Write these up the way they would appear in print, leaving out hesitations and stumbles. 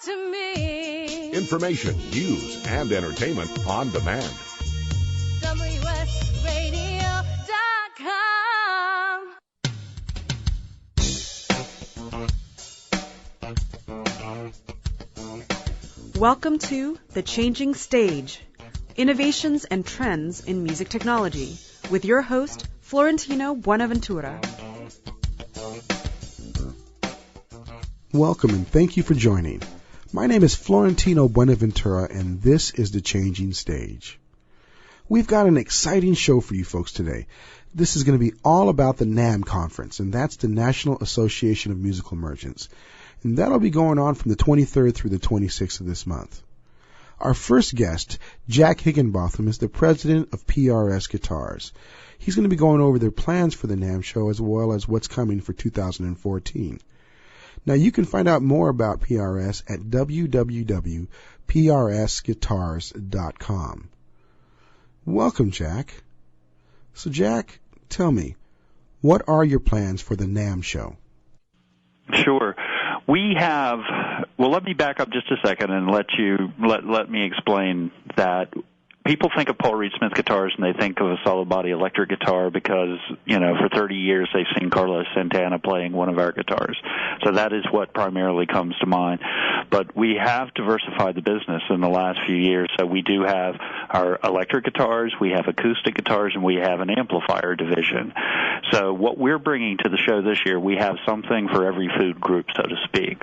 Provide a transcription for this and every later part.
to me. Information, news, and entertainment on demand. WSRadio.com. Welcome to The Changing Stage, Innovations and Trends in Music Technology, with your host, Florentino Buenaventura. Welcome and thank you for joining. My name is Florentino Buenaventura and this is The Changing Stage. We've got an exciting show for you folks today. This is going to be all about the NAMM conference, and that's the National Association of Musical Merchants. And that'll be going on from the 23rd through the 26th of this month. Our first guest, Jack Higgenotham, is the president of PRS Guitars. He's going to be going over their plans for the NAMM show as well as what's coming for 2014. Now, you can find out more about PRS at www.prsguitars.com. Welcome, Jack. So, Jack, tell me, what are your plans for the NAMM show? Sure. We have, well, let me back up just a second and let me explain that. People think of Paul Reed Smith guitars and they think of a solid body electric guitar because, for 30 years they've seen Carlos Santana playing one of our guitars. So that is what primarily comes to mind. But we have diversified the business in the last few years. So we do have our electric guitars, we have acoustic guitars, and we have an amplifier division. So what we're bringing to the show this year, we have something for every food group, so to speak.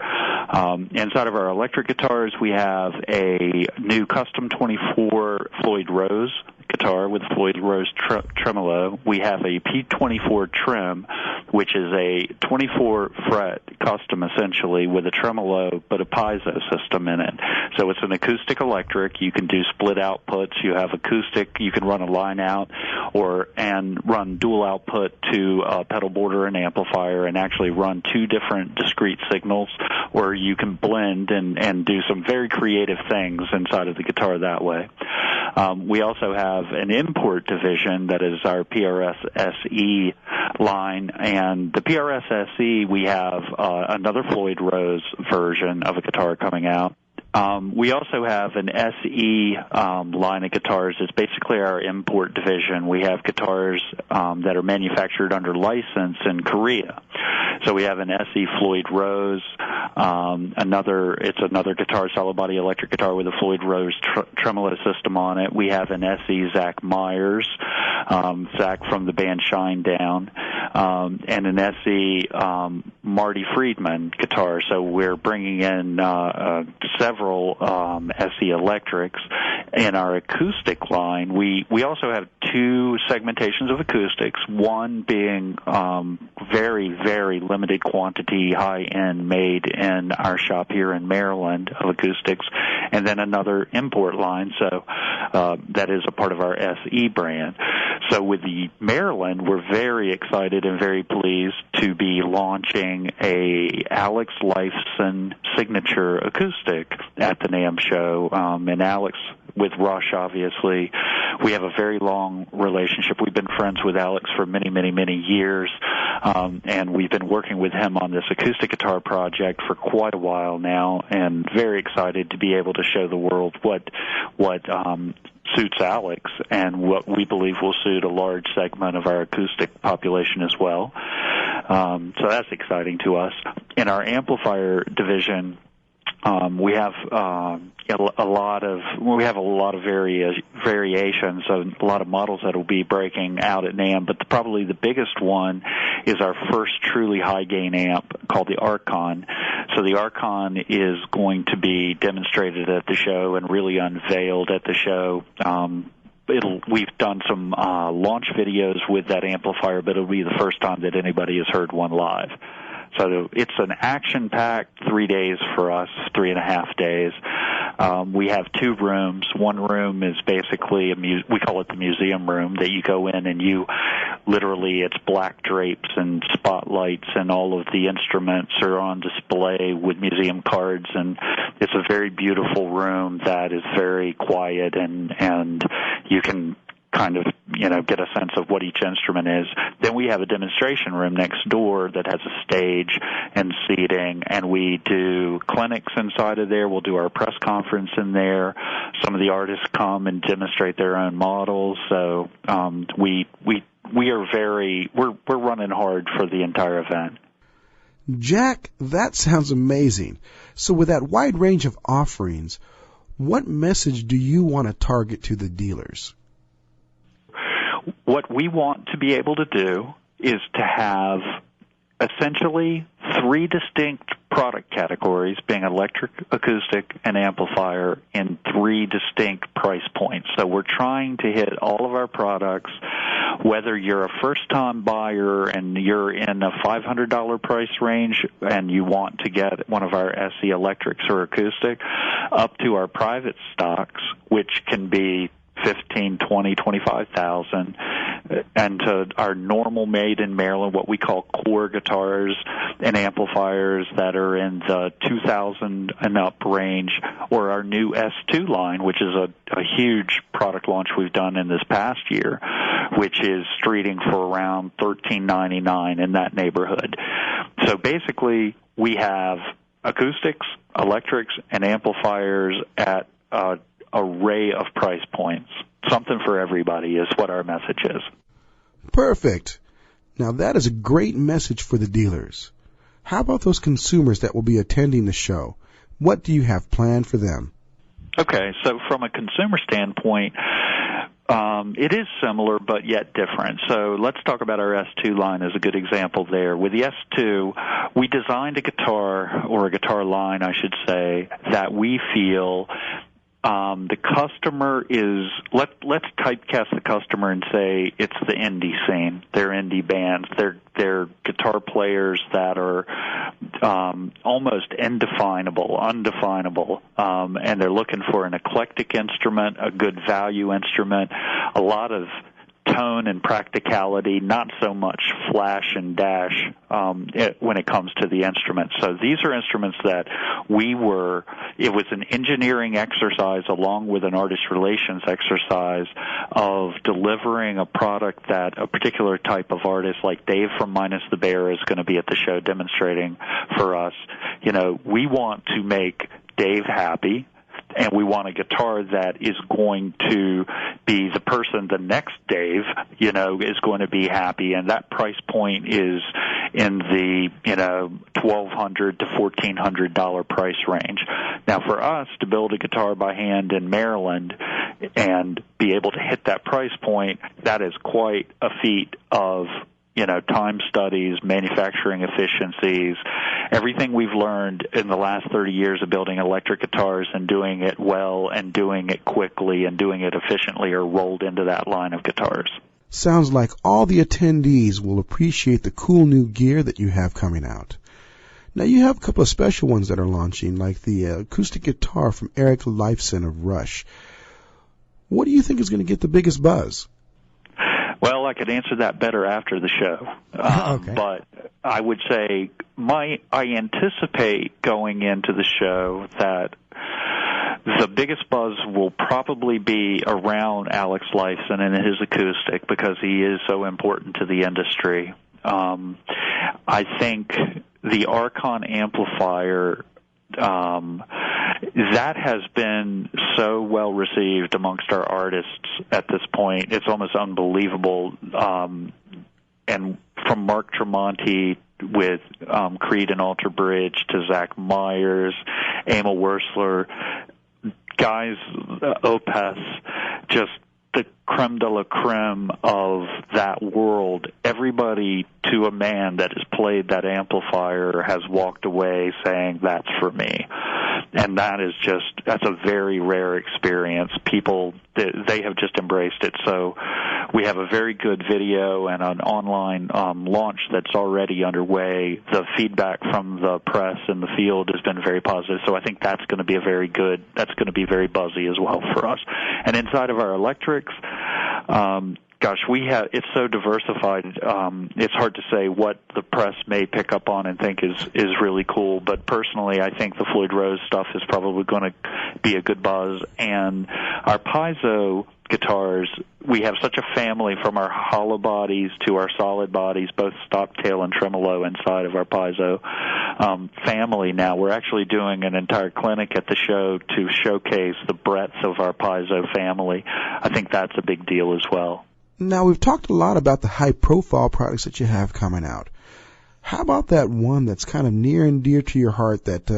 Inside of our electric guitars, we have a new custom 24 Floyd Rose guitar with Floyd Rose tremolo. We have a P24 trim, which is a 24-fret custom, essentially, with a tremolo but a piezo system in it. So it's an acoustic electric. You can do split outputs. You have acoustic. You can run a line out and run dual output to a pedal board or an amplifier and actually run two different discrete signals, where you can blend and do some very creative things inside of the guitar that way. We also have an import division that is our PRS SE line, and the PRS SE, we have another Floyd Rose version of a guitar coming out. We also have an SE line of guitars. It's basically our import division. We have guitars that are manufactured under license in Korea. So we have an SE Floyd Rose, it's another guitar, solid body electric guitar with a Floyd Rose tremolo system on it. We have an SE Zach Myers, Zach from the band Shinedown, and an SE Marty Friedman guitar. So we're bringing in several SE electrics. In our acoustic line, we also have two segmentations of acoustics, one being very, very limited quantity, high-end, made in our shop here in Maryland of acoustics, and then another import line, so that is a part of our SE brand. So with the Maryland, we're very excited and very pleased to be launching a Alex Lifeson signature acoustic at the NAMM show, and Alex, with Rush, obviously, we have a very long relationship. We've been friends with Alex for many, many, many years, and we've been working with him on this acoustic guitar project for quite a while now, and very excited to be able to show the world what suits Alex and what we believe will suit a large segment of our acoustic population as well. So that's exciting to us. In our amplifier division, we have a lot of variations, so a lot of models that will be breaking out at NAMM, but probably the biggest one is our first truly high gain amp called the Archon. So the Archon is going to be demonstrated at the show and really unveiled at the show. We've done some launch videos with that amplifier, but it'll be the first time that anybody has heard one live. So it's an action-packed 3 days for us, 3.5 days. We have two rooms. One room is basically we call it the museum room, that you go in and it's black drapes and spotlights, and all of the instruments are on display with museum cards, and it's a very beautiful room that is very quiet, and you can kind of get a sense of what each instrument is. Then we have a demonstration room next door that has a stage and seating, and we do clinics inside of there. We'll do our press conference in there. Some of the artists come and demonstrate their own models. So we're running hard for the entire event. Jack, that sounds amazing. So with that wide range of offerings, what message do you want to target to the dealers? What we want to be able to do is to have essentially three distinct product categories, being electric, acoustic, and amplifier, in three distinct price points. So we're trying to hit all of our products, whether you're a first-time buyer and you're in a $500 price range and you want to get one of our SE electrics or acoustic, up to our private stocks, which can be 15, 20, 25,000, and to our normal made in Maryland, what we call core guitars and amplifiers that are in the 2,000 and up range, or our new S2 line, which is a huge product launch we've done in this past year, which is streeting for around $1,399 in that neighborhood. So basically, we have acoustics, electrics, and amplifiers at array of price points. Something for everybody is what our message is. Perfect. Now that is a great message for the dealers. How about those consumers that will be attending the show? What do you have planned for them? Okay, so from a consumer standpoint, it is similar but yet different. So let's talk about our S2 line as a good example there. With the S2, we designed a guitar, or a guitar line, I should say, that we feel the customer is, let's typecast the customer and say it's the indie scene. They're indie bands. They're guitar players that are almost undefinable, and they're looking for an eclectic instrument, a good value instrument, a lot of tone and practicality, not so much flash and dash when it comes to the instruments. So these are instruments that it was an engineering exercise along with an artist relations exercise of delivering a product that a particular type of artist, like Dave from Minus the Bear is going to be at the show demonstrating for us. We want to make Dave happy, and we want a guitar that is going to be the person, the next Dave, is going to be happy, and that price point is in the, $1,200 to $1,400 price range. Now, for us to build a guitar by hand in Maryland and be able to hit that price point, that is quite a feat of time studies, manufacturing efficiencies, everything we've learned in the last 30 years of building electric guitars and doing it well and doing it quickly and doing it efficiently are rolled into that line of guitars. Sounds like all the attendees will appreciate the cool new gear that you have coming out. Now, you have a couple of special ones that are launching, like the acoustic guitar from Eric Leifson of Rush. What do you think is going to get the biggest buzz? Well, I could answer that better after the show. Okay. But I would say I anticipate going into the show that the biggest buzz will probably be around Alex Lifeson and his acoustic, because he is so important to the industry. I think the Archon amplifier, that has been so well received amongst our artists at this point. It's almost unbelievable. And from Mark Tremonti with Creed and Alter Bridge to Zach Myers, Emil Wursler, guys, Opeth, just the creme de la creme of that world. Everybody, to a man that has played that amplifier, has walked away saying, that's for me. And that's a very rare experience. People, they have just embraced it. So we have a very good video and an online launch that's already underway. The feedback from the press and the field has been very positive. So I think that's going to be that's going to be very buzzy as well for us. And inside of our electrics, Gosh, it's so diversified. It's hard to say what the press may pick up on and think is really cool. But personally, I think the Floyd Rose stuff is probably going to be a good buzz. And our piezo guitars, we have such a family from our hollow bodies to our solid bodies, both stop, tail, and tremolo inside of our piezo family now. We're actually doing an entire clinic at the show to showcase the breadth of our piezo family. I think that's a big deal as well. Now, we've talked a lot about the high-profile products that you have coming out. How about that one that's kind of near and dear to your heart, that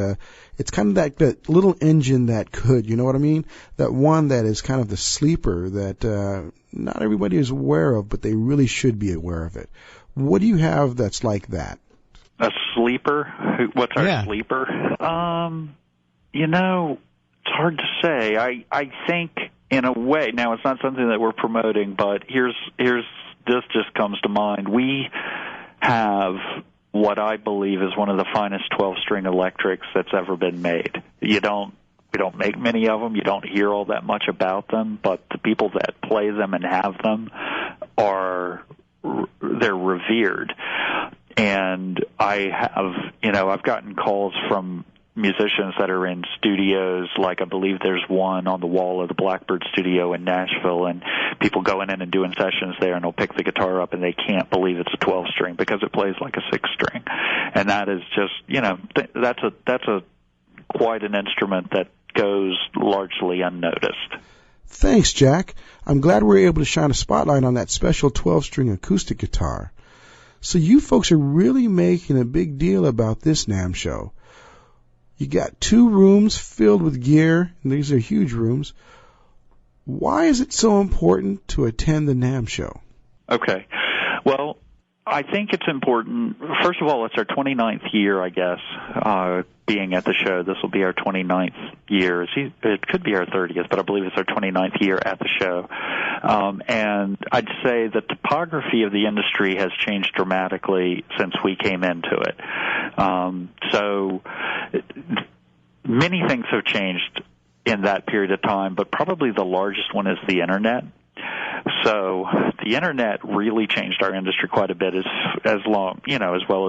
it's kind of that little engine that could, you know what I mean? That one that is kind of the sleeper that not everybody is aware of, but they really should be aware of it. What do you have that's like that? A sleeper? What's our sleeper? It's hard to say. I think, in a way, now it's not something that we're promoting, but this just comes to mind. We have what I believe is one of the finest 12-string electrics that's ever been made. We don't make many of them. You don't hear all that much about them, but the people that play them and have them they're revered. And I've gotten calls from musicians that are in studios, like I believe there's one on the wall of the Blackbird studio in Nashville, and people going in and doing sessions there, and they'll pick the guitar up and they can't believe it's a 12-string because it plays like a 6-string. And that is just, that's quite an instrument that goes largely unnoticed. Thanks, Jack. I'm glad we're able to shine a spotlight on that special 12-string acoustic guitar. So you folks are really making a big deal about this NAMM show. You got 2 rooms filled with gear, and these are huge rooms. Why is it so important to attend the NAMM show? Okay. Well, I think it's important. First of all, it's our 29th year, I guess, being at the show. This will be our 29th year. It could be our 30th, but I believe it's our 29th year at the show. And I'd say the topography of the industry has changed dramatically since we came into it. So many things have changed in that period of time, but probably the largest one is the Internet. So the Internet really changed our industry quite a bit, as well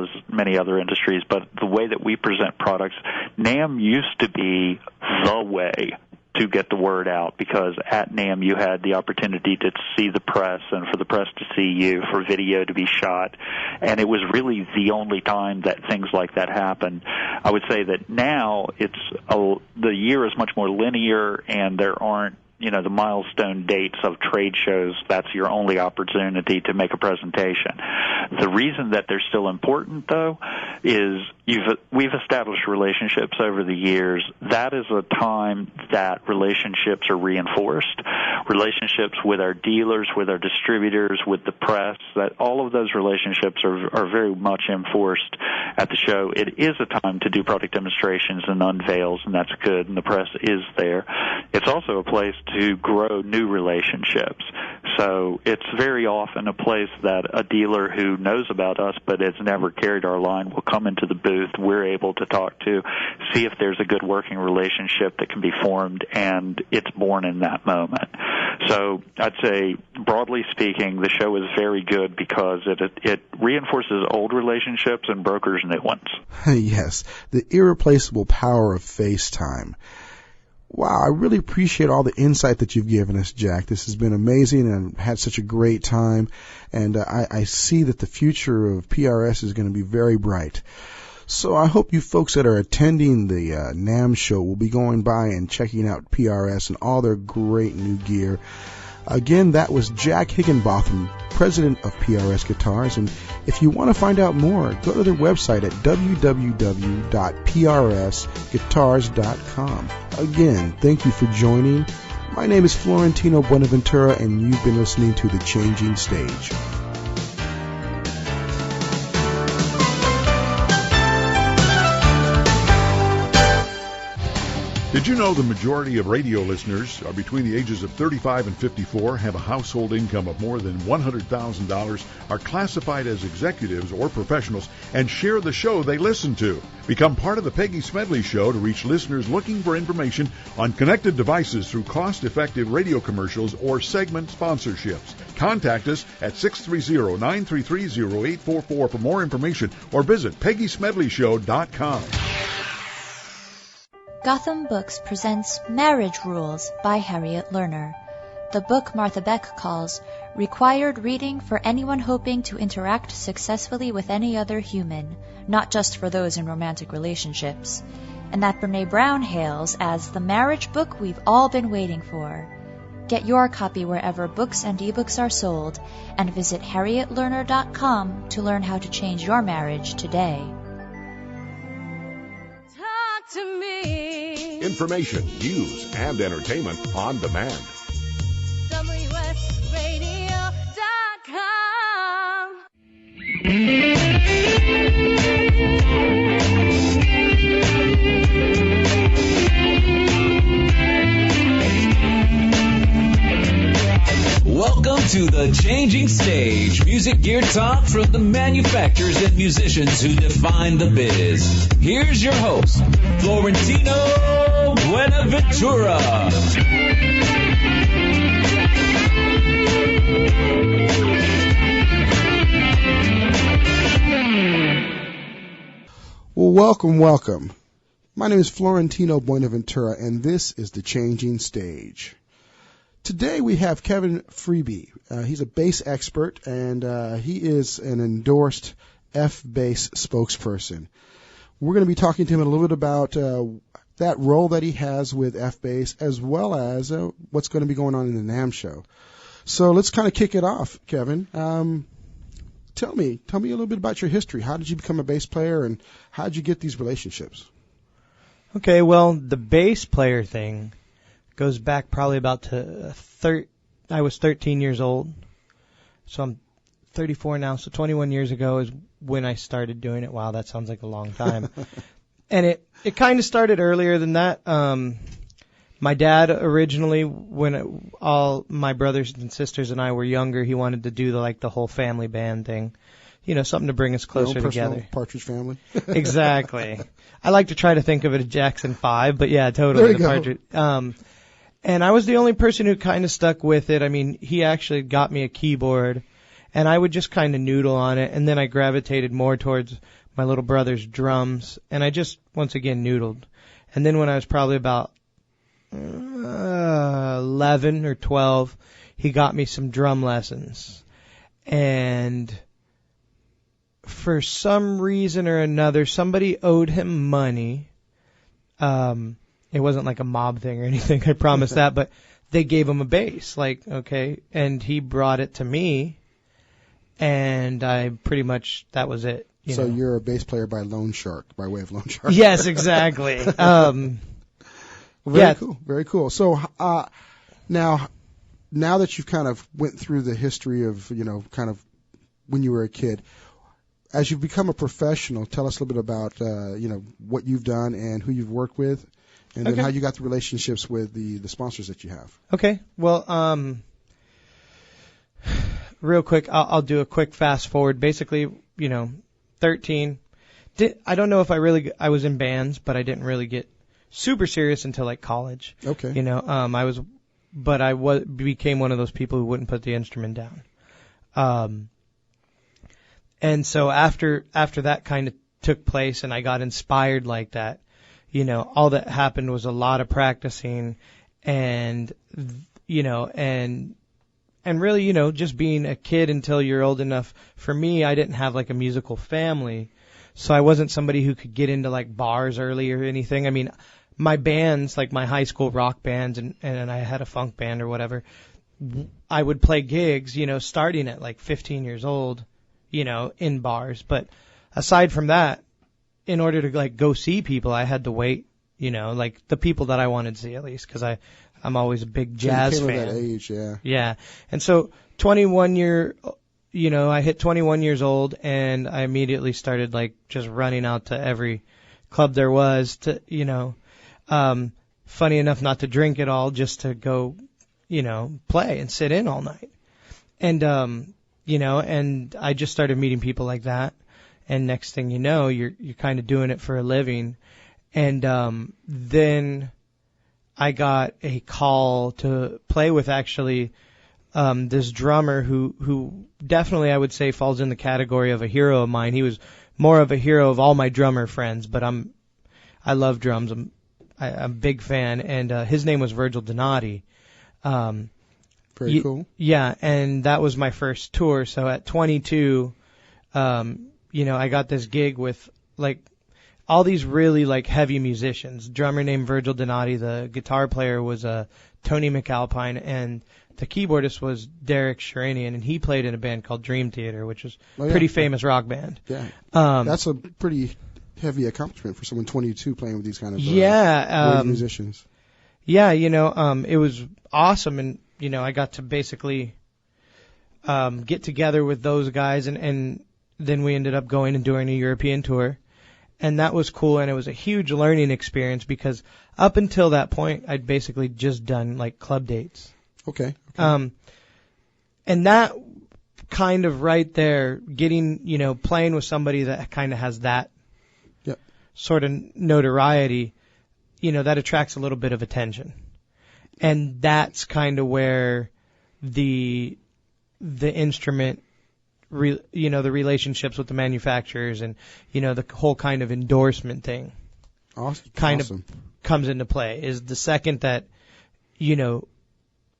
as many other industries. But the way that we present products, NAMM used to be the way to get the word out, because at NAMM you had the opportunity to see the press and for the press to see you, for video to be shot, and it was really the only time that things like that happened. I would say that now the year is much more linear, and there aren't the milestone dates of trade shows. That's your only opportunity to make a presentation. The reason that they're still important, though, is we've established relationships over the years. That is a time that relationships are reinforced. Relationships with our dealers, with our distributors, with the press, that all of those relationships are very much enforced at the show. It is a time to do product demonstrations and unveils, and that's good, and the press is there. It's also a place to grow new relationships. So it's very often a place that a dealer who knows about us but has never carried our line will come into the booth. We're able to talk to, see if there's a good working relationship that can be formed, and it's born in that moment. So I'd say, broadly speaking, the show is very good because it reinforces old relationships and brokers new ones. Yes, the irreplaceable power of FaceTime. Wow, I really appreciate all the insight that you've given us, Jack. This has been amazing and had such a great time. And I see that the future of PRS is going to be very bright. So I hope you folks that are attending the NAMM show will be going by and checking out PRS and all their great new gear. Again, that was Jack Higgenotham, president of PRS Guitars. And if you want to find out more, go to their website at www.prsguitars.com. Again, thank you for joining. My name is Florentino Buenaventura, and you've been listening to The Changing Stage. Did you know the majority of radio listeners are between the ages of 35 and 54, have a household income of more than $100,000, are classified as executives or professionals, and share the show they listen to? Become part of the Peggy Smedley Show to reach listeners looking for information on connected devices through cost-effective radio commercials or segment sponsorships. Contact us at 630-933-0844 for more information or visit PeggySmedleyShow.com. Gotham Books presents Marriage Rules by Harriet Lerner. The book Martha Beck calls required reading for anyone hoping to interact successfully with any other human, not just for those in romantic relationships, and that Brene Brown hails as the marriage book we've all been waiting for. Get your copy wherever books and ebooks are sold, and visit harrietlerner.com to learn how to change your marriage today. Talk to me. Information, news, and entertainment on demand. WSRadio.com. Welcome to The Changing Stage, music gear talk from the manufacturers and musicians who define the biz. Here's your host, Florentino Buenaventura. Well, welcome. My name is Florentino Buenaventura, and this is The Changing Stage. Today we have Kevin Freeby. He's a bass expert, and he is an endorsed F-Bass spokesperson. We're going to be talking to him a little bit about that role that he has with F-Bass, as well as what's going to be going on in the NAMM show. So let's kind of kick it off, Kevin. Tell me a little bit about your history. How did you become a bass player, and how did you get these relationships? Okay, well, the bass player thing goes back probably about to I was 13 years old, so I'm 34 now, so 21 years ago is when I started doing it. Wow, that sounds like a long time. And it kind of started earlier than that. My dad originally, when all my brothers and sisters and I were younger, he wanted to do the whole family band thing. You know, something to bring us closer together. Partridge Family. Exactly. I like to try to think of it as Jackson 5, but yeah, totally. There you go. And I was the only person who kind of stuck with it. I mean, he actually got me a keyboard, and I would just kind of noodle on it, and then I gravitated more towards my little brother's drums, and I just, once again, noodled. And then when I was probably about 11 or 12, he got me some drum lessons. And for some reason or another, somebody owed him money. It wasn't like a mob thing or anything, I promise that, but they gave him a bass, okay, and he brought it to me, and I pretty much, that was it. So you're a bass player by Loan Shark, by way of Loan Shark. Yes, exactly. Very cool, very cool. So now that you've kind of went through the history of, kind of when you were a kid, as you've become a professional, tell us a little bit about, what you've done and who you've worked with. And then how you got the relationships with the sponsors that you have. Okay. Well, real quick, I'll do a quick fast forward. Basically, 13. I don't know if I was in bands, but I didn't really get super serious until college. Okay. I became one of those people who wouldn't put the instrument down. And so after that kind of took place and I got inspired like that, all that happened was a lot of practicing and really, just being a kid until you're old enough. For me, I didn't have a musical family, so I wasn't somebody who could get into bars early or anything. I mean, my bands, my high school rock bands and I had a funk band or whatever, I would play gigs, starting at 15 years old, in bars. But aside from that, in order to go see people, I had to wait, the people that I wanted to see at least, because I'm always a big jazz fan. At that age, yeah. Yeah. And so I hit 21 years old and I immediately started just running out to every club there was to, funny enough not to drink at all, just to go, play and sit in all night. And, and I just started meeting people like that. And next thing you know, you're kind of doing it for a living. And then I got a call to play with actually this drummer who definitely I would say falls in the category of a hero of mine. He was more of a hero of all my drummer friends, but I love drums. I'm a big fan, and his name was Virgil Donati. Very cool. Yeah, and that was my first tour. So at 22, I got this gig with like all these really like heavy musicians. Drummer named Virgil Donati, the guitar player was Tony McAlpine, and the keyboardist was Derek Sheranian, and he played in a band called Dream Theater, which was a pretty famous rock band. Yeah, that's a pretty heavy accomplishment for someone 22 playing with these kind of musicians. Yeah, it was awesome, and I got to basically get together with those guys, and then we ended up going and doing a European tour, and that was cool, and it was a huge learning experience because up until that point, I'd basically just done like club dates. Okay. And that kind of right there, getting, playing with somebody that kind of has that sort of notoriety, that attracts a little bit of attention. And that's kind of where the instrument, the relationships with the manufacturers and, the whole kind of endorsement thing of comes into play. Is the second that,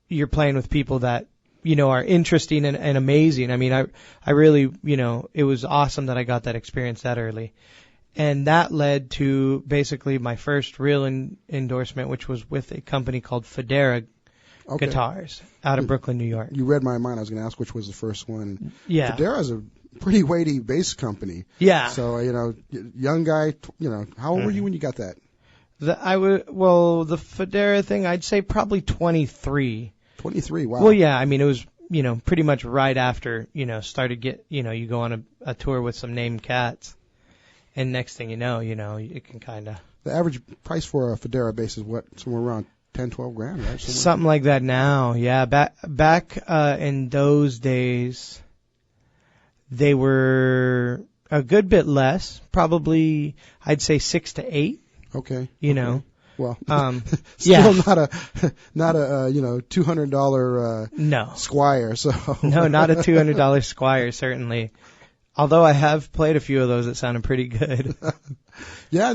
you're playing with people that, are interesting and amazing. I mean, I really, it was awesome that I got that experience that early. And that led to basically my first real endorsement, which was with a company called Federa Guitars out of Brooklyn, New York. You read my mind. I was going to ask which was the first one. Yeah. Federa is a pretty weighty bass company. Yeah. So, young guy, how old were you when you got that? The Federa thing, I'd say probably 23. 23, wow. Well, yeah, I mean, it was, pretty much right after, started you go on a tour with some named cats. And next thing you know, it can kind of... The average price for a Federa bass is what? Somewhere around 10, 12 grand, right? Something like that now, yeah. Back in those days, they were a good bit less. Probably, I'd say 6 to 8. Okay. Well, yeah. Not a $200 no Squire. So no, not a $200 Squire, certainly. Although I have played a few of those that sounded pretty good. Yeah,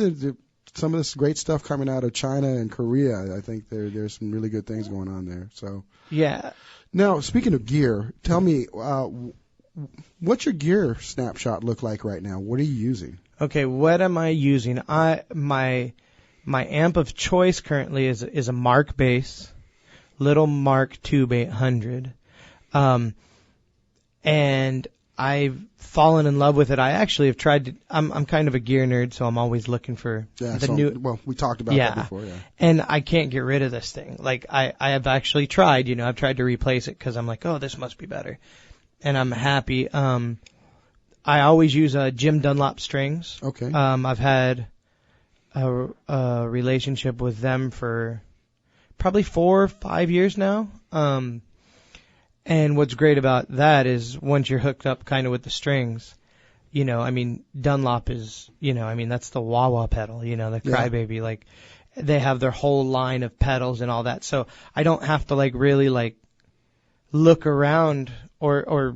some of this great stuff coming out of China and Korea. I think there's some really good things going on there. So yeah. Now, speaking of gear, tell me, what's your gear snapshot look like right now? What are you using? Okay, what am I using? My amp of choice currently is a Mark bass, Little Mark Tube 800, and I've fallen in love with it. I actually have tried to. I'm kind of a gear nerd, so I'm always looking for new. Well, we talked about that before, yeah. And I can't get rid of this thing. Like I have actually tried. I've tried to replace it because I'm like, oh, this must be better, and I'm happy. I always use Jim Dunlop strings. Okay. I've had a relationship with them for probably 4 or 5 years now. And what's great about that is once you're hooked up kind of with the strings, Dunlop is, that's the wah-wah pedal, the crybaby. Like, they have their whole line of pedals and all that. So I don't have to, really, look around or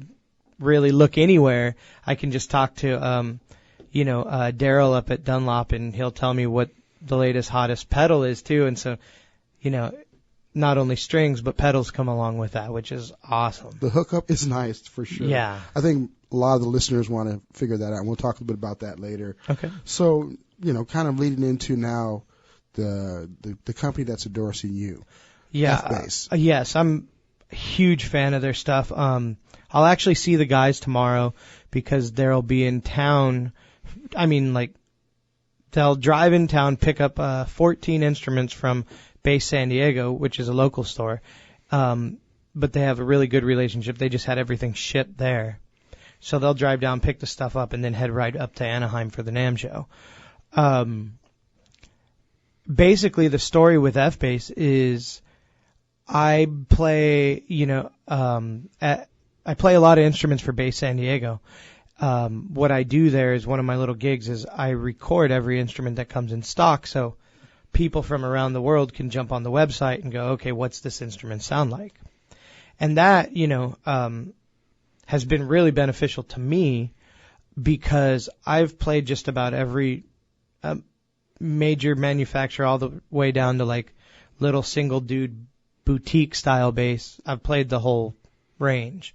really look anywhere. I can just talk to, Daryl up at Dunlop, and he'll tell me what the latest, hottest pedal is, too. And so, not only strings, but pedals come along with that, which is awesome. The hookup is nice, for sure. Yeah. I think a lot of the listeners want to figure that out, and we'll talk a bit about that later. Okay. So, kind of leading into now the company that's endorsing you. Yeah. F-Bass. Yes, I'm a huge fan of their stuff. I'll actually see the guys tomorrow because they'll be in town. They'll drive in town, pick up 14 instruments from Bass San Diego, which is a local store, but they have a really good relationship. They just had everything shipped there. So they'll drive down, pick the stuff up, and then head right up to Anaheim for the NAMM show. basically the story with F-Bass is I play, I play a lot of instruments for Bass San Diego. What I do there is one of my little gigs is I record every instrument that comes in stock, so people from around the world can jump on the website and go, okay, what's this instrument sound like? And that, has been really beneficial to me because I've played just about every major manufacturer all the way down to like little single dude boutique style bass. I've played the whole range,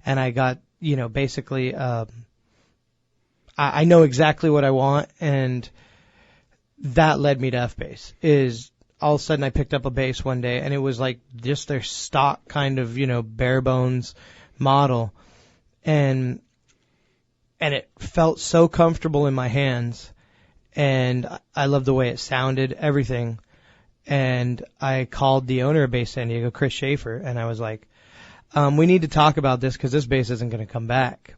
and I got, basically, I know exactly what I want, and that led me to F-Bass. Is all of a sudden I picked up a bass one day, and it was like just their stock kind of, bare bones model, and it felt so comfortable in my hands, and I loved the way it sounded, everything. And I called the owner of Bass San Diego, Chris Schaefer, and I was like, we need to talk about this because this bass isn't going to come back.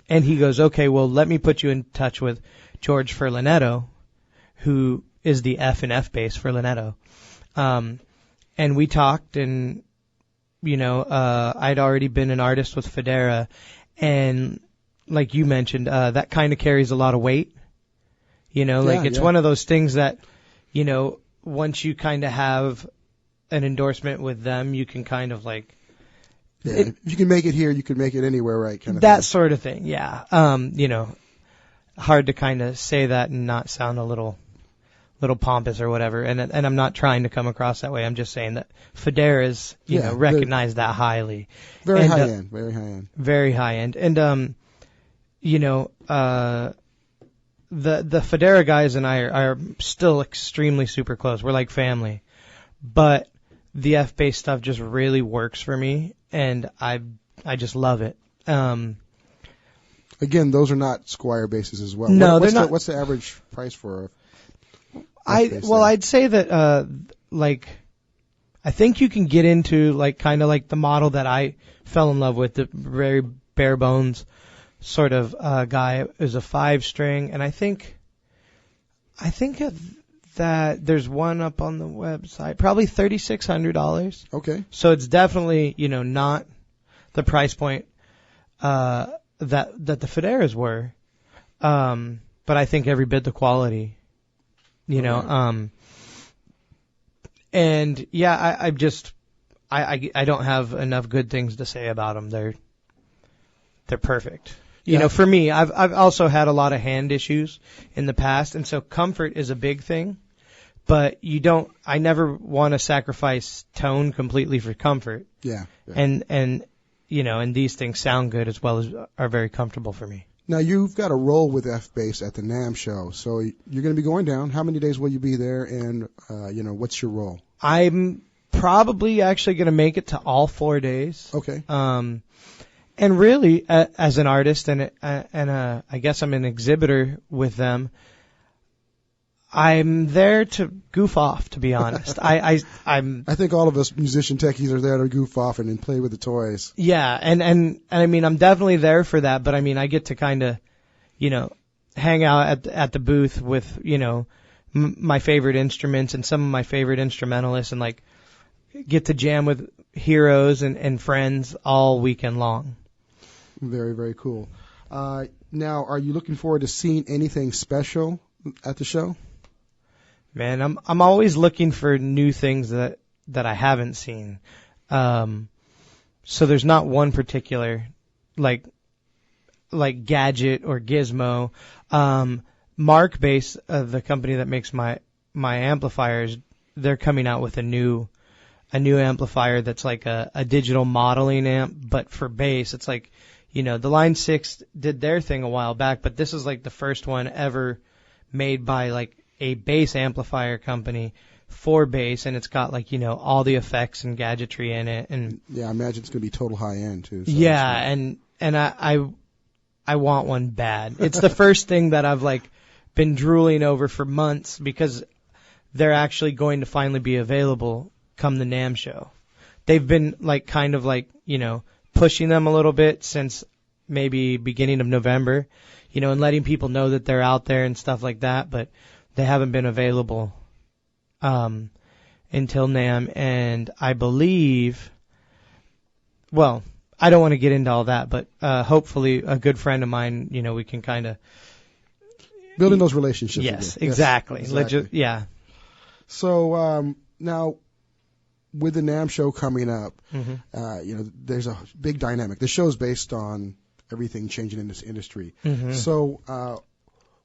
And he goes, okay, well, let me put you in touch with George Furlanetto, who is the F in F-Bass for Lanetto. And we talked, and, I'd already been an artist with Federa, and like you mentioned, that kind of carries a lot of weight. It's one of those things that, once you kind of have an endorsement with them, you can kind of like... Yeah, if you can make it here, you can make it anywhere, right? Kind of that thing. Sort of thing, yeah. Hard to kind of say that and not sound a little pompous or whatever. And I'm not trying to come across that way. I'm just saying that Federa's, recognize that highly. Very high end. Very high end. And, the Federa guys and I are still extremely super close. We're like family. But the F-Bass stuff just really works for me, and I just love it. Again, those are not Squier basses as well. No, they're not. What's the average price for I'd say that I think you can get into like kind of like the model that I fell in love with, the very bare bones sort of guy, is a 5-string, and I think that there's one up on the website, probably $3,600. Okay. So it's definitely, not the price point that the Federas were, but I think every bit the quality, and yeah, I don't have enough good things to say about them. They're perfect. For me, I've also had a lot of hand issues in the past, and so comfort is a big thing. But I never want to sacrifice tone completely for comfort. Yeah. And these things sound good as well as are very comfortable for me. Now, you've got a role with F-Bass at the NAMM show, so you're going to be going down. How many days will you be there, and, what's your role? I'm probably actually going to make it to all 4 days. Okay. And really, as an artist and I guess I'm an exhibitor with them, I'm there to goof off, to be honest. I think all of us musician techies are there to goof off and play with the toys. Yeah, and I mean, I'm definitely there for that, but I mean, I get to kind of, hang out at the booth with, my favorite instruments and some of my favorite instrumentalists, and like get to jam with heroes and friends all weekend long. Very, very cool. Now, are you looking forward to seeing anything special at the show? Man, I'm always looking for new things that I haven't seen. So there's not one particular like gadget or gizmo. Mark Bass, the company that makes my amplifiers, they're coming out with a new amplifier that's like a digital modeling amp, but for bass. It's like, the Line 6 did their thing a while back, but this is like the first one ever made by like a bass amplifier company for bass, and it's got like, all the effects and gadgetry in it. And yeah, I imagine it's going to be total high end too. So yeah, and I want one bad. It's the first thing that I've like been drooling over for months, because they're actually going to finally be available come the NAMM show. They've been like kind of like, pushing them a little bit since maybe beginning of November, and letting people know that they're out there and stuff like that, but they haven't been available until NAMM, and I believe, well, I don't want to get into all that, but hopefully a good friend of mine, we can kind of building those relationships. Yes, exactly. Yes, exactly. Yeah. So now, with the NAMM show coming up, there's a big dynamic. The show's based on everything changing in this industry. Mm-hmm. So,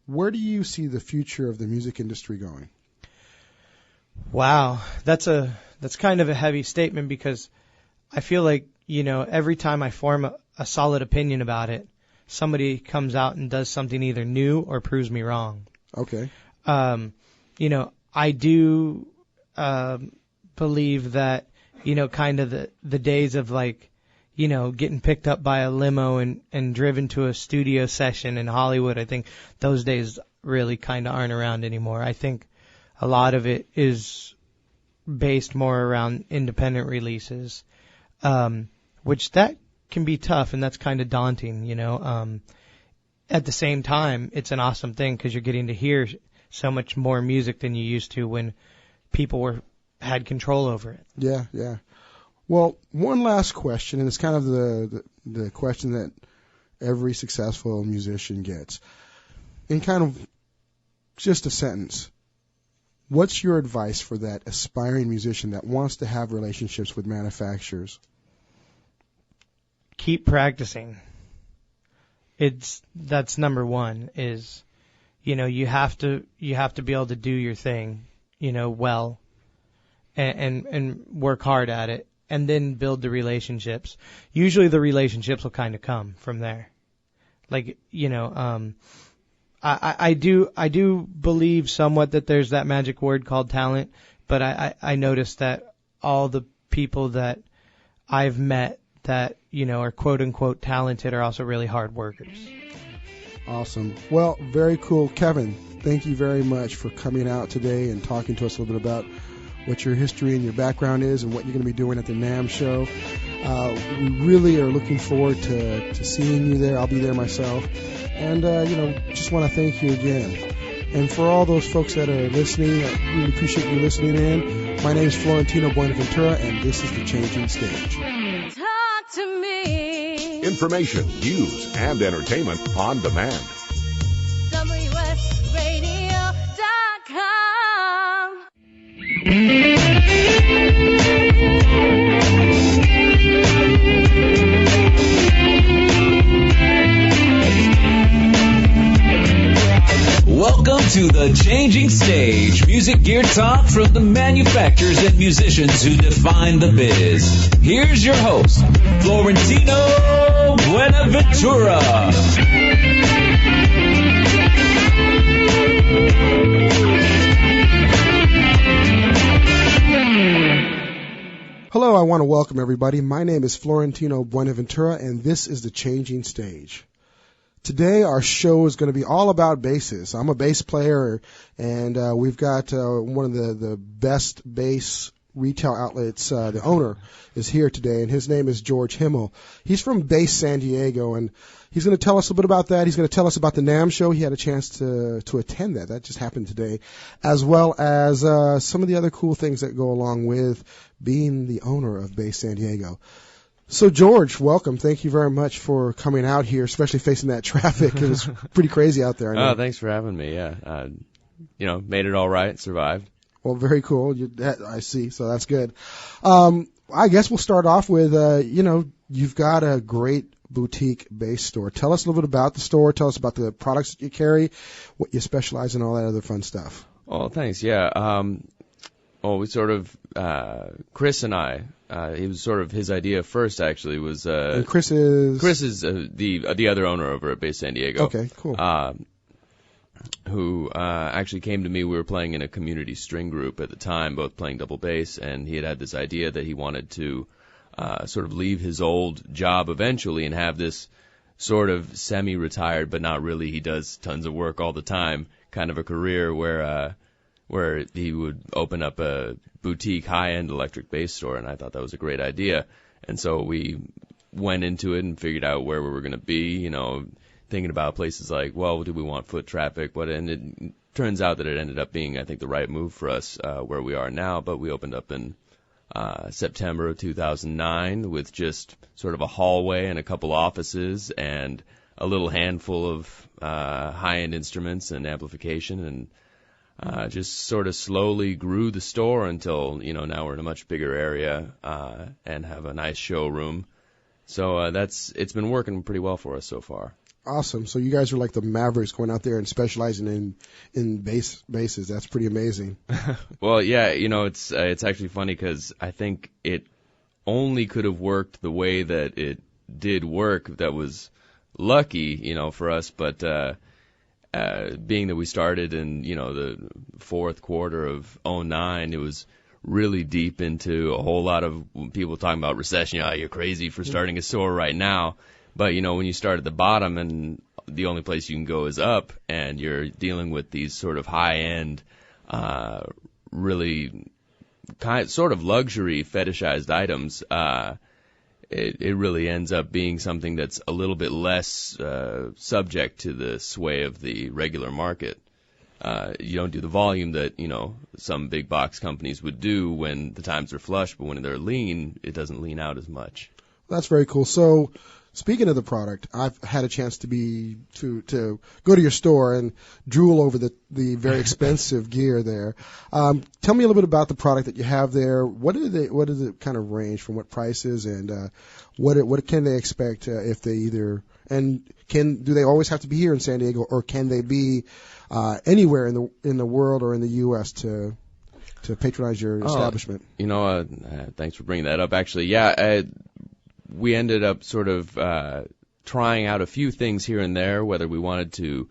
where do you see the future of the music industry going? Wow, that's kind of a heavy statement, because I feel like, every time I form a solid opinion about it, somebody comes out and does something either new or proves me wrong. Okay. I do believe that, kind of the days of getting picked up by a limo and driven to a studio session in Hollywood, I think those days really kind of aren't around anymore. I think a lot of it is based more around independent releases, which that can be tough, and that's kind of daunting, At the same time, it's an awesome thing because you're getting to hear so much more music than you used to when people had control over it. Yeah, yeah. Well, one last question, and it's kind of the question that every successful musician gets. In kind of just a sentence, what's your advice for that aspiring musician that wants to have relationships with manufacturers? Keep practicing. That's number one, is, you have to be able to do your thing, well, and work hard at it, and then build the relationships. Usually the relationships will kind of come from there. I do believe somewhat that there's that magic word called talent, but I noticed that all the people that I've met that, are quote unquote talented are also really hard workers. Awesome. Well, very cool. Kevin, thank you very much for coming out today and talking to us a little bit about what your history and your background is and what you're going to be doing at the NAMM show. We really are looking forward to seeing you there. I'll be there myself. And, just want to thank you again. And for all those folks that are listening, I really appreciate you listening in. My name is Florentino Buenaventura, and this is The Changing Stage. Talk to me. Information, news, and entertainment on demand. WSRadio.com. Welcome to The Changing Stage, music gear talk from the manufacturers and musicians who define the biz. Here's your host, Florentino Buenaventura. Hello, I want to welcome everybody. My name is Florentino Buenaventura, and this is The Changing Stage. Today, our show is going to be all about basses. I'm a bass player, and we've got one of the best bass retail outlets. The owner is here today, and his name is George Himmel. He's from Bass San Diego, and he's going to tell us a bit about that. He's going to tell us about the NAMM show. He had a chance to attend that. That just happened today, as well as some of the other cool things that go along with being the owner of Bass San Diego. So, George, welcome. Thank you very much for coming out here, especially facing that traffic. It was pretty crazy out there. I know. Oh, thanks for having me. Yeah, made it all right, survived. Well, very cool. I see. So that's good. I guess we'll start off with, you've got a great boutique bass store. Tell us a little bit about the store. Tell us about the products that you carry, what you specialize in, all that other fun stuff. Oh, thanks. Yeah. We sort of, Chris and I, it was sort of his idea first, actually, was, and Chris is the other owner over at Bass San Diego. Okay, cool. Who actually came to me. We were playing in a community string group at the time, both playing double bass, and he had this idea that he wanted to sort of leave his old job eventually and have this sort of semi-retired, but not really, he does tons of work all the time, kind of a career where he would open up a boutique high-end electric bass store, and I thought that was a great idea. And so we went into it and figured out where we were going to be, thinking about places like, well, do we want foot traffic? And turns out that it ended up being, I think, the right move for us where we are now. But we opened up in September of 2009 with just sort of a hallway and a couple offices and a little handful of high-end instruments and amplification, and just sort of slowly grew the store until, now we're in a much bigger area and have a nice showroom. So it's been working pretty well for us so far. Awesome. So you guys are like the Mavericks going out there and specializing in basses. That's pretty amazing. Well, yeah, it's actually funny because I think it only could have worked the way that it did work. That was lucky, for us. But being that we started in, the fourth quarter of 2009, it was really deep into a whole lot of people talking about recession. You're crazy for starting a store right now. But, when you start at the bottom and the only place you can go is up, and you're dealing with these sort of high-end, really sort of luxury fetishized items, it really ends up being something that's a little bit less subject to the sway of the regular market. You don't do the volume that, some big box companies would do when the times are flush, but when they're lean, it doesn't lean out as much. That's very cool. So, speaking of the product, I've had a chance to go to your store and drool over the very expensive gear there. Tell me a little bit about the product that you have there. What does it kind of range from, what prices, and what can they expect if they do they always have to be here in San Diego, or can they be anywhere in the world or in the U.S. to patronize your establishment? Thanks for bringing that up. Actually, yeah. We ended up sort of trying out a few things here and there, whether we wanted to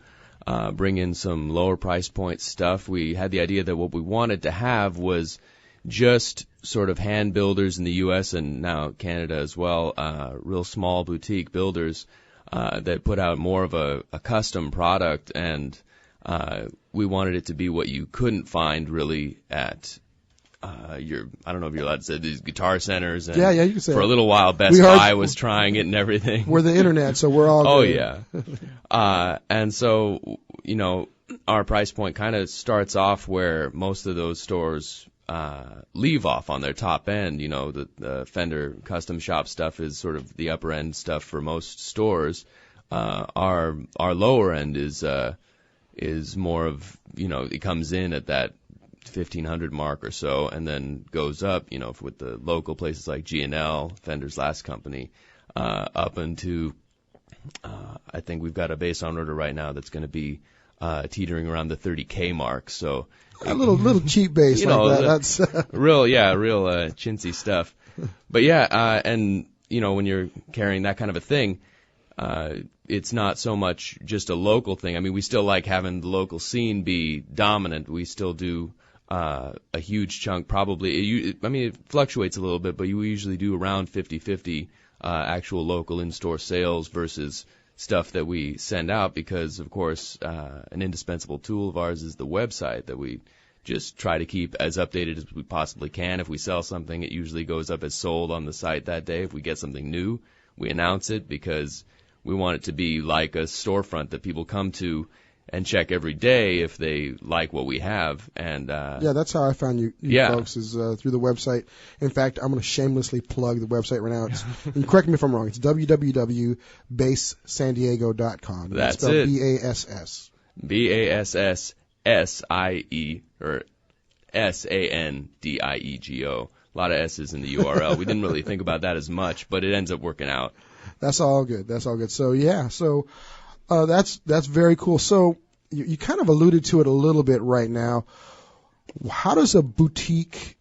bring in some lower price point stuff. We had the idea that what we wanted to have was just sort of hand builders in the U.S. and now Canada as well, real small boutique builders that put out more of a custom product, and we wanted it to be what you couldn't find really at I don't know if you're allowed to say these guitar centers. And yeah, you can say. For a little while, Best Buy was trying it and everything. We're the internet, so we're all. Oh good. Yeah. And so our price point kind of starts off where most of those stores leave off on their top end. The Fender custom shop stuff is sort of the upper end stuff for most stores. Our lower end is more of it comes in at that $1,500 mark or so, and then goes up, with the local places like G&L, Fender's last company, up into, I think we've got a bass on order right now that's going to be teetering around the $30K mark. So a little cheap bass, like that. That's real chintzy stuff. But yeah, and when you're carrying that kind of a thing, it's not so much just a local thing. I mean, we still like having the local scene be dominant. We still do a huge chunk, probably. It fluctuates a little bit, but we usually do around 50-50 actual local in-store sales versus stuff that we send out, because, of course, an indispensable tool of ours is the website that we just try to keep as updated as we possibly can. If we sell something, it usually goes up as sold on the site that day. If we get something new, we announce it, because we want it to be like a storefront that people come to and check every day if they like what we have. And yeah, that's how I found you folks, is through the website. In fact, I'm going to shamelessly plug the website right now. And correct me if I'm wrong. It's www.basssandiego.com. That's spelled it. BASS. BASSSIE, or SANDIEGO. A lot of S's in the URL. We didn't really think about that as much, but it ends up working out. That's all good. So yeah, that's very cool. So you kind of alluded to it a little bit right now. How does a boutique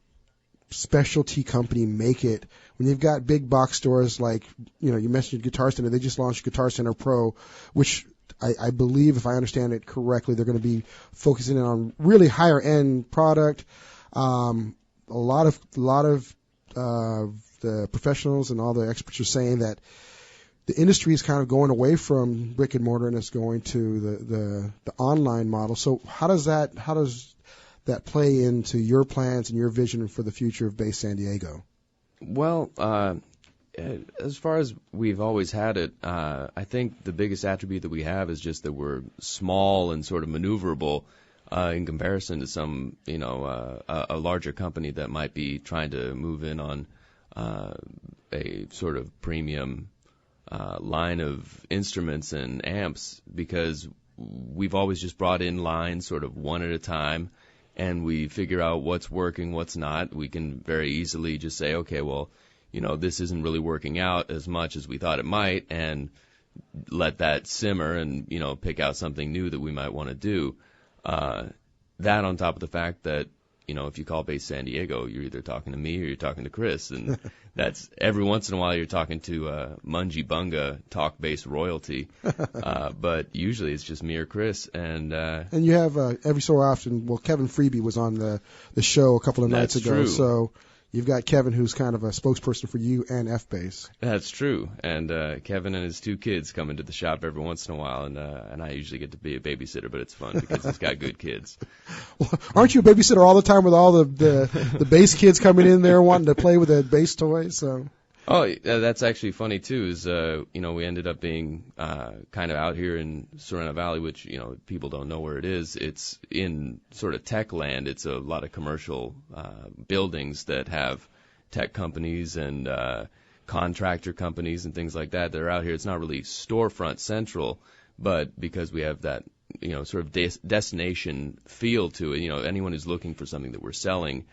specialty company make it when you've got big box stores like, you mentioned Guitar Center? They just launched Guitar Center Pro, which I believe, if I understand it correctly, they're going to be focusing on really higher end product. A lot of the professionals and all the experts are saying that the industry is kind of going away from brick and mortar and it's going to the online model. So how does that play into your plans and your vision for the future of Bass San Diego? Well, as far as we've always had it, I think the biggest attribute that we have is just that we're small and sort of maneuverable. in comparison to some, a larger company that might be trying to move in on a sort of premium line of instruments and amps, because we've always just brought in lines sort of one at a time, and we figure out what's working, what's not. We can very easily just say, okay, well, this isn't really working out as much as we thought it might, and let that simmer and, pick out something new that we might want to do. That on top of the fact that, if you call Base San Diego, you're either talking to me or you're talking to Chris. And that's every once in a while you're talking to Mungie Bunga talk bass royalty. But usually it's just me or Chris. And you have every so often, Kevin Freeby was on the show a couple of nights ago. True. So you've got Kevin, who's kind of a spokesperson for you and F-Bass. That's true. And Kevin and his two kids come into the shop every once in a while, and I usually get to be a babysitter, but it's fun because he's got good kids. Well, aren't you a babysitter all the time with all the bass kids coming in there wanting to play with the bass toys? So. Oh, that's actually funny too. Is we ended up being kind of out here in Sorrento Valley, which people don't know where it is. It's in sort of tech land. It's a lot of commercial buildings that have tech companies and contractor companies and things like that. They're out here. It's not really storefront central, but because we have that sort of destination feel to it, anyone who's looking for something that we're selling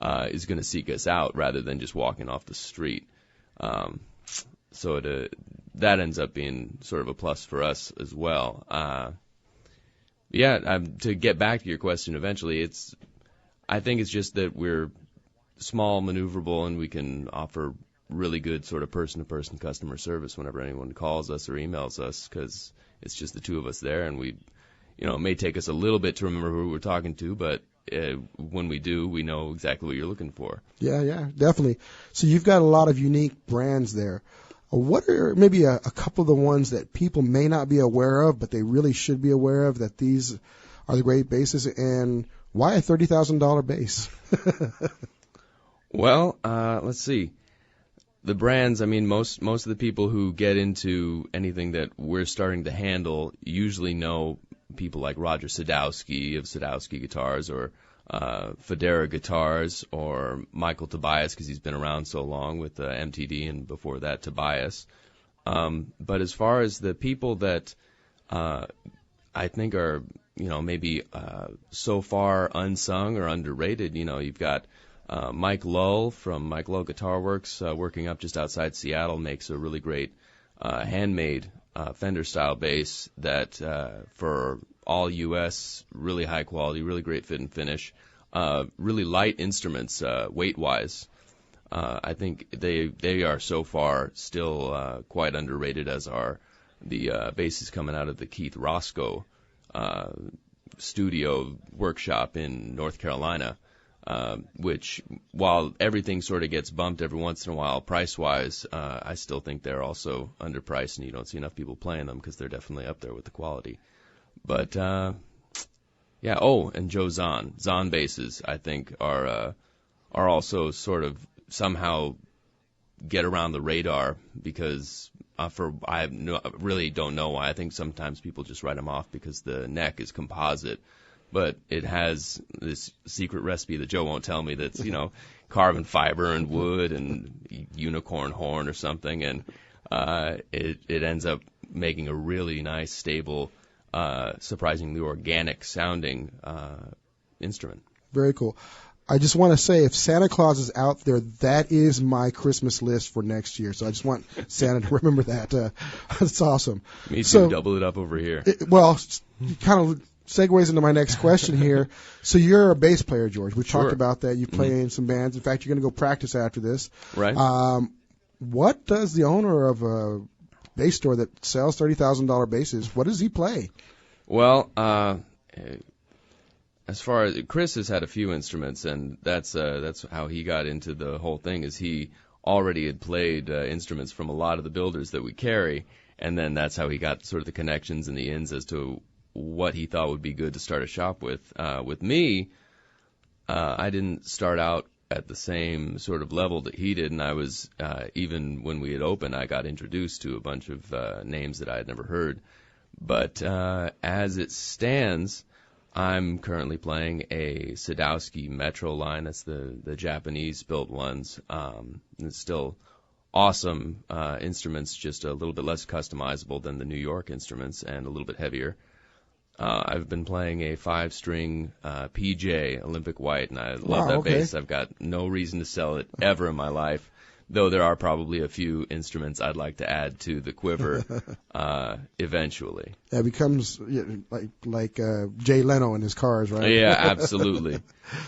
is going to seek us out rather than just walking off the street. So that ends up being sort of a plus for us as well. To get back to your question eventually, I think it's just that we're small, maneuverable, and we can offer really good sort of person-to-person customer service whenever anyone calls us or emails us, because it's just the two of us there, and it may take us a little bit to remember who we're talking to, but when we do, we know exactly what you're looking for. Yeah, definitely. So you've got a lot of unique brands there. What are maybe a couple of the ones that people may not be aware of, but they really should be aware of, that these are the great basses, and why a $30,000 bass? Well, let's see. The brands, most of the people who get into anything that we're starting to handle usually know people like Roger Sadowski of Sadowski Guitars, or Federa Guitars, or Michael Tobias, because he's been around so long with MTD, and before that Tobias. But as far as the people that I think are maybe so far unsung or underrated, you've got Mike Lull from Mike Lull Guitar Works, working up just outside Seattle, makes a really great handmade Fender style bass that for all U.S., really high quality, really great fit and finish, really light instruments weight wise. I think they are so far still quite underrated, as are the basses coming out of the Keith Roscoe studio workshop in North Carolina. Which, while everything sort of gets bumped every once in a while price-wise, I still think they're also underpriced, and you don't see enough people playing them because they're definitely up there with the quality. But, and Joe Zahn. Zahn basses, I think, are also sort of somehow get around the radar because I really don't know why. I think sometimes people just write them off because the neck is composite. But it has this secret recipe that Joe won't tell me that's, carbon fiber and wood and unicorn horn or something. And it ends up making a really nice, stable, surprisingly organic sounding instrument. Very cool. I just want to say, if Santa Claus is out there, that is my Christmas list for next year. So I just want Santa to remember that. That's awesome. Me too. So, double it up over here. Kind of segues into my next question here. So you're a bass player, George. We talked about that. You play in some bands. In fact, you're going to go practice after this. Right. What does the owner of a bass store that sells $30,000 basses, what does he play? Well, as far as Chris has had a few instruments, and that's how he got into the whole thing. Is he already had played instruments from a lot of the builders that we carry, and then that's how he got sort of the connections and the ins as to what he thought would be good to start a shop with. With me, I didn't start out at the same sort of level that he did, and I was, even when we had opened, I got introduced to a bunch of names that I had never heard. But as it stands, I'm currently playing a Sadowski Metro line. That's the Japanese-built ones. It's still awesome instruments, just a little bit less customizable than the New York instruments and a little bit heavier. I've been playing a 5-string PJ Olympic White, and I love that bass. I've got no reason to sell it ever in my life, though there are probably a few instruments I'd like to add to the quiver eventually. It becomes like Jay Leno in his cars, right? Yeah, absolutely.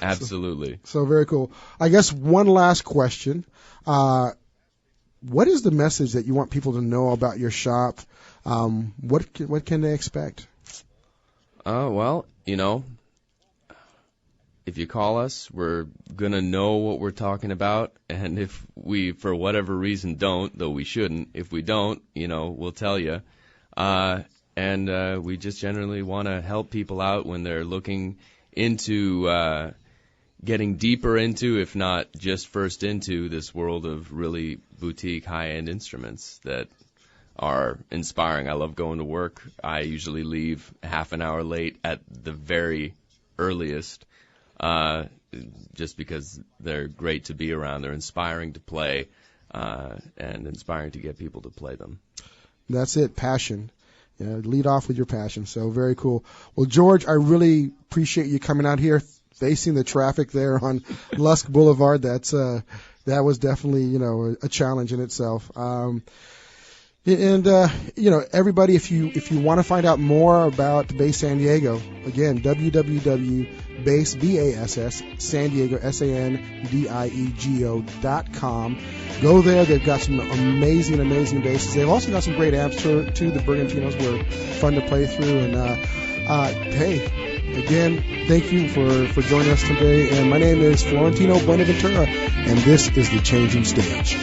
Absolutely. So very cool. I guess one last question. What is the message that you want people to know about your shop? What can they expect? Well, if you call us, we're going to know what we're talking about. And if we, for whatever reason, don't, though we shouldn't, if we don't, we'll tell you. And we just generally want to help people out when they're looking into getting deeper into, if not just first into, this world of really boutique high-end instruments that are inspiring. I love going to work. I usually leave half an hour late at the very earliest, just because they're great to be around. They're inspiring to play, and inspiring to get people to play them. That's it, passion. Lead off with your passion. So very cool. Well, George, I really appreciate you coming out here, facing the traffic there on Lusk Boulevard. That was definitely, a challenge in itself. And everybody, if you want to find out more about Bass San Diego, again, www.basssandiego.com. Go there. They've got some amazing basses. They've also got some great amps too. The Brigantinos were fun to play through. And hey, again, thank you for joining us today. And my name is Florentino Buenaventura, and this is The Changing Stage.